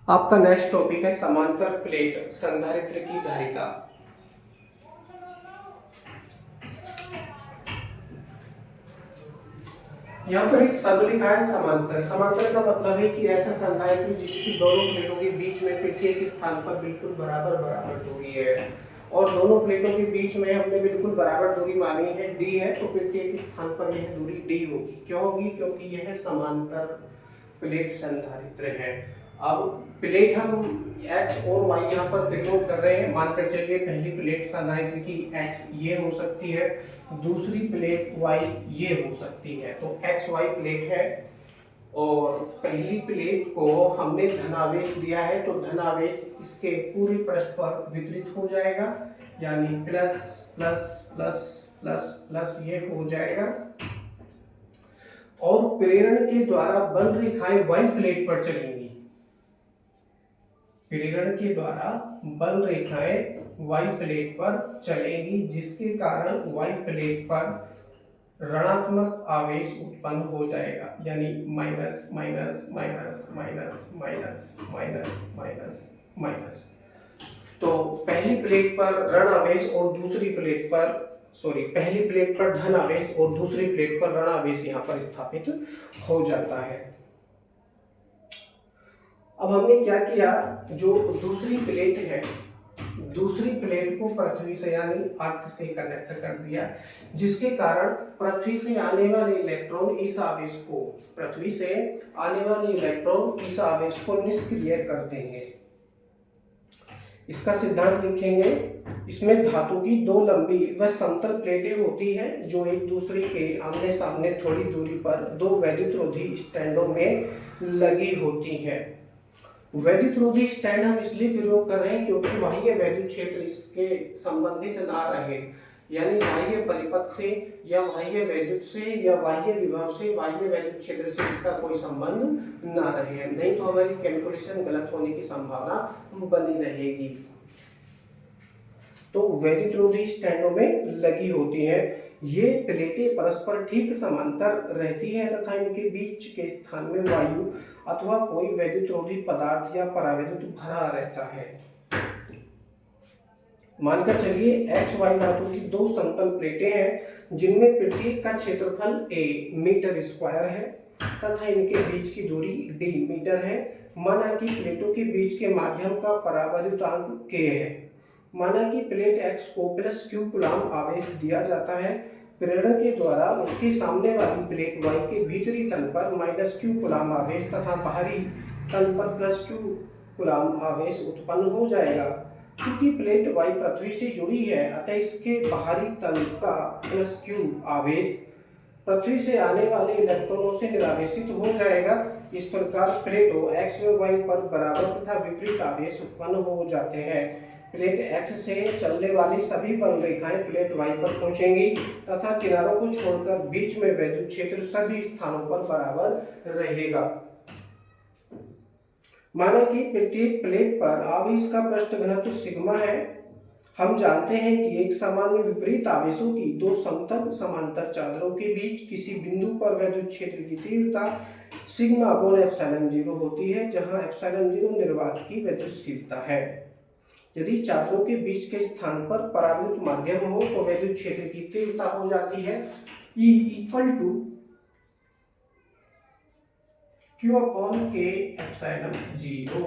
आपका next topic है समांतर प्लेट संधारित्र की धारिता। यहाँ पर एक शब्द लिखा है समांतर। समांतर का मतलब है कि ऐसा संधारित्र जिसकी दोनों प्लेटों के बीच में प्रत्येक स्थान पर बिल्कुल बराबर बराबर दूरी है, और दोनों प्लेटों के बीच में हमने बिल्कुल बराबर दूरी मानी है d है, तो प्रत्येक स्थान पर यह दूरी d होगी। क्यों होगी? क्योंकि यह समांतर प्लेट संधारित्र है। अब प्लेट हम x और y यहाँ पर प्रयोग कर रहे हैं। मानकर चलिए पहली प्लेट संधारित्र की x ये हो सकती है, दूसरी प्लेट y ये हो सकती है। तो x y प्लेट है और पहली प्लेट को हमने धनावेश दिया है, तो धनावेश इसके पूरे पृष्ठ पर वितरित हो जाएगा, यानी plus plus plus plus plus ये हो जाएगा। और प्रेरण के द्वारा बल रेखाएं वाई प्लेट पर चलेंगी। प्रेरण के द्वारा बल रेखाएं वाई प्लेट पर चलेंगी, जिसके कारण वाई प्लेट पर ऋणात्मक आवेश उत्पन्न हो जाएगा, यानी minus minus minus minus minus minus minus minus. तो पहली प्लेट पर ऋण आवेश और दूसरी प्लेट पर पहली प्लेट पर धन आवेश और दूसरी प्लेट पर ऋण आवेश यहाँ पर स्थापित हो जाता है। अब हमने क्या किया, जो दूसरी प्लेट है, दूसरी प्लेट को पृथ्वी से यानी अर्थ से कनेक्ट कर दिया, जिसके कारण पृथ्वी से आने वाले इलेक्ट्रॉन इस आवेश को पृथ्वी से आने वाले इलेक्ट्रॉन इस आवेश को निष्क्रिय कर देंगे। इसका सिद्धांत लिखेंगे। इसमें धातु की दो लंबी व समतल प्लेटें होती हैं, जो एक दूसरे के आमने सामने थोड़ी दूरी पर दो वैद्युतरोधी स्टैंडों में लगी होती हैं। वैद्युतरोधी स्टैंड हम इसलिए प्रयोग कर रहे हैं क्योंकि बाह्य वैद्युत क्षेत्र इसके संबंधित ना रहे, यानी बाह्य परिपथ से या बाह्य वैद्युत से या बाह्य विभव से, बाह्य वैद्युत क्षेत्र से इसका कोई संबंध ना रहे, नहीं तो हमारी कैलकुलेशन गलत होने की संभावना बनी रहेगी। तो वैद्युतरोधी स्टैंडों में लगी होती हैं। ये प्लेटें परस्पर ठीक समांतर रहती हैं तथा इनके बीच के स्थान में वायु अथवा कोई वैद्युतरोधी पदार्थ या परावैद्युत भरा रहता है। मानकर चलिए एक्स वाई धातु की दो समतल प्लेटें हैं, जिनमें प्रत्येक का क्षेत्रफल a मीटर स्क्वायर है तथा इनके बीच की दूरी d मीटर है। माना कि प्लेटों के बीच के माध्यम का परावैद्युतांक k है। माना कि प्लेट x को प्लस q कूलम आवेश दिया जाता है। प्रेरण के द्वारा उसके सामने वाली प्लेट y के भीतरी तल पर माइनस q कूलम आवेश तथा बाहरी तल पर प्लस q कूलम आवेश उत्पन्न हो जाएगा। चूंकि प्लेट y पृथ्वी से जुड़ी है, अतः इसके बाहरी तल का प्लस q आवेश पृथ्वी से आने वाले इलेक्ट्रॉनों से निरावेशित हो जाएगा। इस प्रकार प्लेटों x व y पर बराबर तथा विपरीत आवेश उत्पन्न हो जाते हैं। प्लेट x से चलने वाली सभी बल रेखाएं प्लेट y पर पहुंचेंगी तथा किनारों को छोड़कर बीच में वैद्युत क्षेत्र सभी स्थानों पर बराबर रहेगा। माना कि प्रत्येक प्लेट पर आवेश का पृष्ठ घनत्व सिग्मा है। हम जानते हैं कि एक समान में विपरीत आवेशों की दो समतल समांतर चादरों के बीच किसी बिंदु पर वैद्युत क्षेत्र की तीव्रता सिग्मा अपॉन एप्सिलॉन 0 होती है, जहां एप्सिलॉन 0 निर्वात की वैद्युतशीलता है। यदि चादरों के बीच के स्थान पर परावैद्युत माध्यम हो तो वैद्युत क्षेत्र की तीव्रता हो जाती है E equal to Q upon K epsilon 0।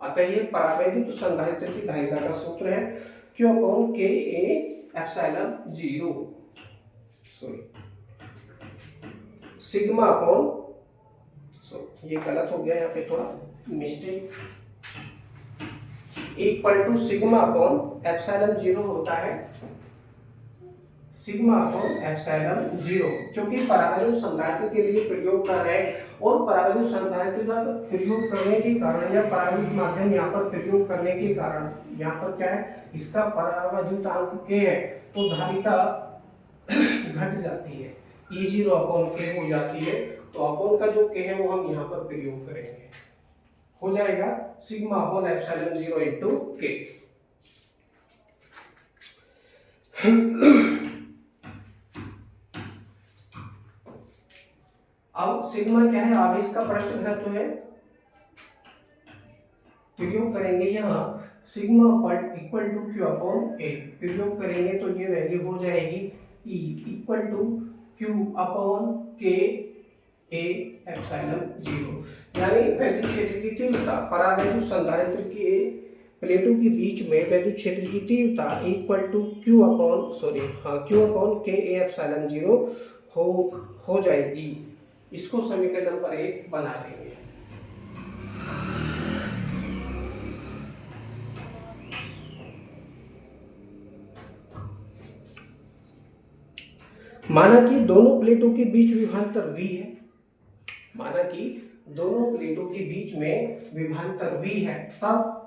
अतः ये परावैद्युत संधारित्र की धारिता का सूत्र है, Q upon K epsilon 0 sigma upon ये गलत हो गया, यहाँ पे थोड़ा mistake, equal to sigma upon epsilon 0 होता है, सिग्मा अपॉन एप्सिलॉन 0, क्योंकि परावैद्युत संधारित्र के लिए प्रयोग कर रहे हैं। और परावैद्युत संधारित्र का प्रयोग करने के कारण या परावैद्युत माध्यम यहाँ पर प्रयोग करने के कारण यहाँ पर क्या है, इसका परावैद्युतांक k है, तो धारिता घट जाती है, E0 अपॉन k हो जाती है। तो अपॉन का जो k है वो हम यहाँ पर प्रयोग करेंगे, हो जाएगा sigma upon epsilon 0 into k। अब सिग्मा क्या है, आवेश का पृष्ठ घनत्व है, प्रयोग करेंगे यहाँ sigma equal to Q upon A, प्रयोग करेंगे तो ये वैल्यू हो जाएगी E equal to Q upon K A epsilon zero, यानी वैद्युत क्षेत्र की तीव्रता परावैद्युत संधारित्र के प्लेटों के बीच में वैद्युत क्षेत्र की तीव्रता equal to Q upon K A epsilon zero हो जाएगी। इसको समीकरण नंबर 1 बना लेंगे। माना कि दोनों प्लेटों के बीच विभवांतर V है, माना कि दोनों प्लेटों के बीच में विभवांतर V है, तब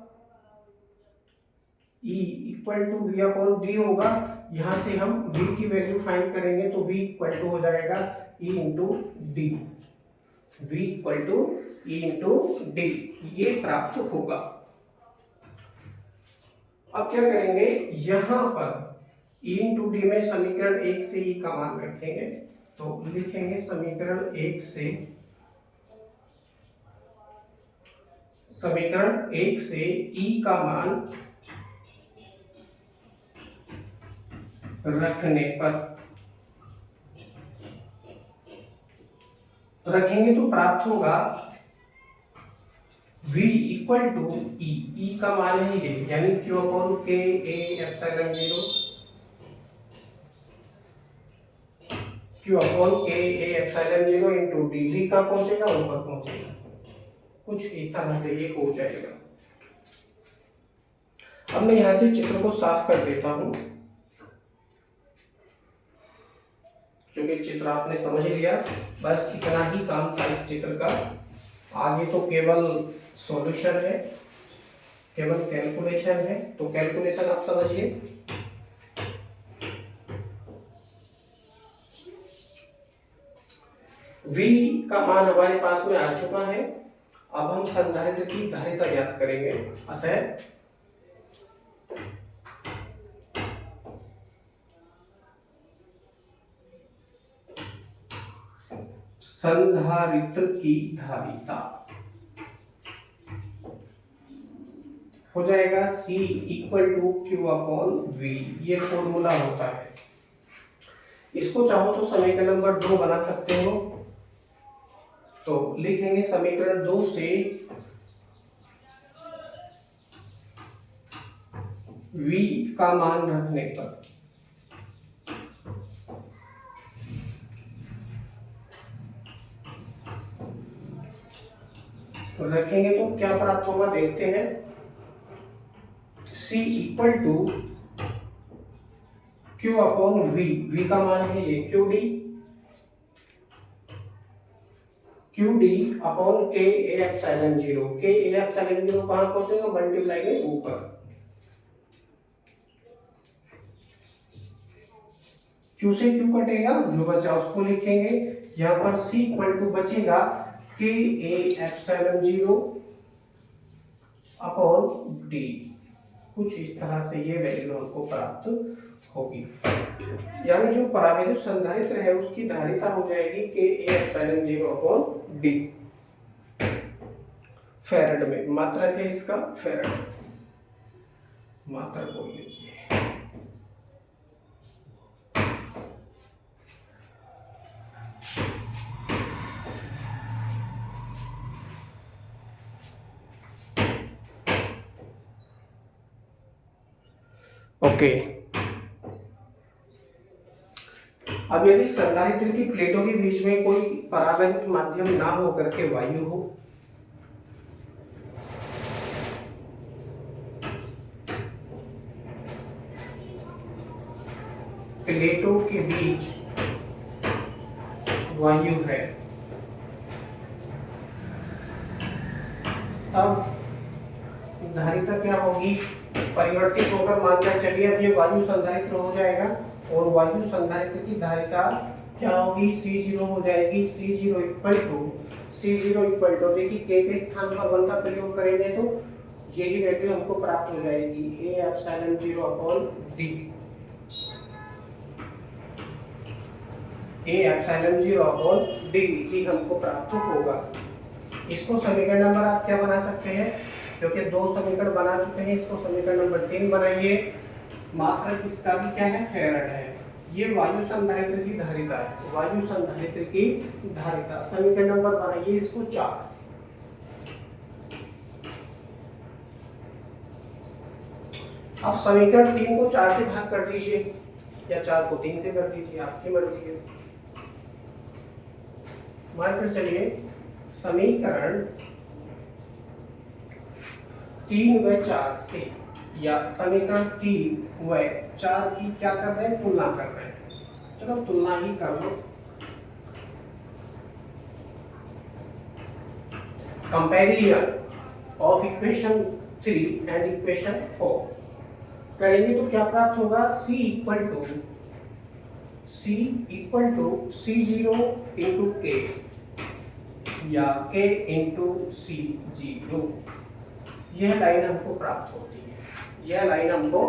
E equal to V upon D होगा। यहां से हम V की वैल्यू फाइंड करेंगे तो V इक्वल टू हो जाएगा E into D, V equal to E into D, ये प्राप्त होगा। अब क्या करेंगे, यहां पर E इंटू डी में समीकरण 1 से E का मान रखेंगे, तो लिखेंगे समीकरण 1 से E का मान रखने पर रखेंगे तो प्राप्त होगा V इक्वल टू E का मान है ये, यानी Q upon K A epsilon zero, Q upon K A epsilon zero into D का पहुंचेगा, ऊपर पहुंचेगा, कुछ इस तरह से ये हो जाएगा। अब मैं यहां से चित्र को साफ कर देता हूं, क्योंकि चित्र आपने समझ लिया, बस इतना ही काम था इस चित्र का। आगे तो केवल सॉल्यूशन है, केवल कैलकुलेशन है, तो कैलकुलेशन आप समझिए। V का मान हमारे पास में आ चुका है। अब हम संधारित्र की धारिता ज्ञात करेंगे। अतः संधारित्र की धारिता हो जाएगा C equal to Q upon V, ये फॉर्मूला होता है। इसको चाहो तो समीकरण नंबर 2 बना सकते हो, तो लिखेंगे समीकरण 2 से V का मान रखने पर रखेंगे तो क्या प्राप्त होगा देखते हैं। C equal to Q upon V का मान है ये QD upon K A epsilon zero, के ए एप्सिलॉन जीरो कहां पहुंचेगा, मल्टीप्लाई में ऊपर, Q से Q कटेगा, जो बचा उसको लिखेंगे। यहां पर C इक्वल टू बचेगा के A epsilon zero upon D, कुछ इस तरह से ये वैल्यू हमको प्राप्त होगी। यानी जो परावैद्युत संधारित्र है उसकी धारिता हो जाएगी के A epsilon zero upon D. Farad में मात्रक है इसका, फैराड मात्रक बोल लीजिए। ओके, अब यदि संधारित्र की प्लेटों के बीच में कोई परावैद्युत माध्यम ना हो करके वायु हो, प्लेटों के बीच वायु है, तब धारिता क्या होगी, परिवर्तित होकर मानकर चलिए अब ये वायु संधारित्र हो जाएगा, और वायु संधारित्र की धारिता क्या होगी, C0 हो जाएगी। C0 इक्वल टू देखिए के स्थान पर 1 का प्रयोग करेंगे तो यही वैल्यू हमको प्राप्त हो जाएगी, A epsilon zero upon D, A epsilon zero upon D ही हमको प्राप्त होगा। इसको समीकरण नंबर आप क्या बना सकते हैं, क्योंकि 2 समीकरण बना चुके हैं, इसको समीकरण नंबर 3 बनाइए। मात्रक इसका भी क्या है, फैराड है। ये वायु संधारित्र की धारिता है, वायु संधारित्र की धारिता। समीकरण नंबर बनाइए इसको 4। अब समीकरण 3 को 4 से भाग कर दीजिए या 4 को 3 से कर दीजिए, आपकी मर्जी है। मानकर चलिए समीकरण 3 व 4 से, या समीकरण 3 व 4 की क्या कर रहे हैं, तुलना कर रहे हैं। चलो तुलना ही कर लो। Comparison of equation 3 and equation 4 करेंगे तो क्या प्राप्त होगा, C equal to C0 into K या K इंटू C0। यह लाइन हमको प्राप्त होती है, यह लाइन हमको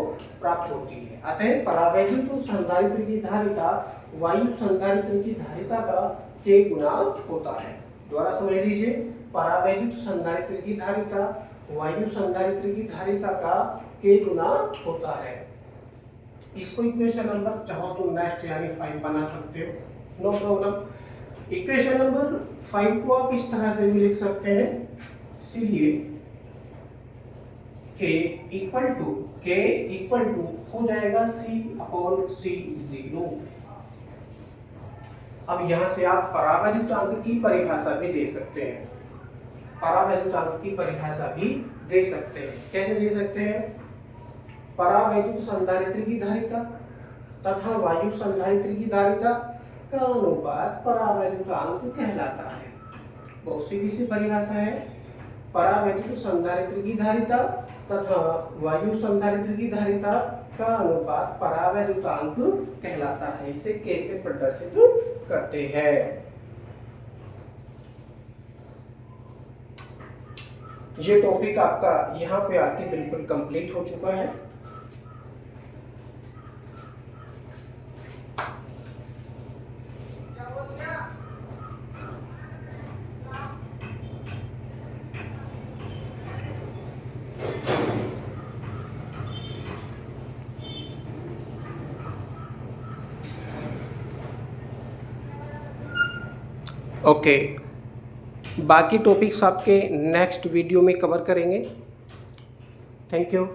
प्राप्त होती है। अतः परावैद्युत संधारित्र की धारिता वायु संधारित्र की धारिता का K गुना होता है। दोबारा समझ लीजिए, परावैद्युत संधारित्र की धारिता वायु संधारित्र की धारिता का K गुना होता है। इसको इक्वेशन नंबर चाहो तो नेक्स्ट यानी 5 बना सकते हो, नो प्रॉब्लम। इक्वेशन नंबर 5 को आप इस तरह से भी लिख सकते हैं, इसीलिए K इक्वल टू हो जाएगा C/C0। अब यहां से आप परावैद्युतांक की परिभाषा भी दे सकते हैं, परावैद्युतांक की परिभाषा भी दे सकते हैं। कैसे दे सकते हैं, परावैद्युत संधारित्र की धारिता तथा वायु संधारित्र की धारिता का अनुपात परावैद्युतांक कहलाता है। बहुत सीधी सी परिभाषा है, परावैद्युत संधारित्र की धारिता तथा वायु संधारित्र की धारिता का अनुपात परावैद्युतांक कहलाता है। इसे कैसे प्रदर्शित करते हैं, ये टॉपिक आपका यहाँ पे आके बिल्कुल कंप्लीट हो चुका है। ओके, बाकी टॉपिक्स आपके नेक्स्ट वीडियो में कवर करेंगे। Thank you.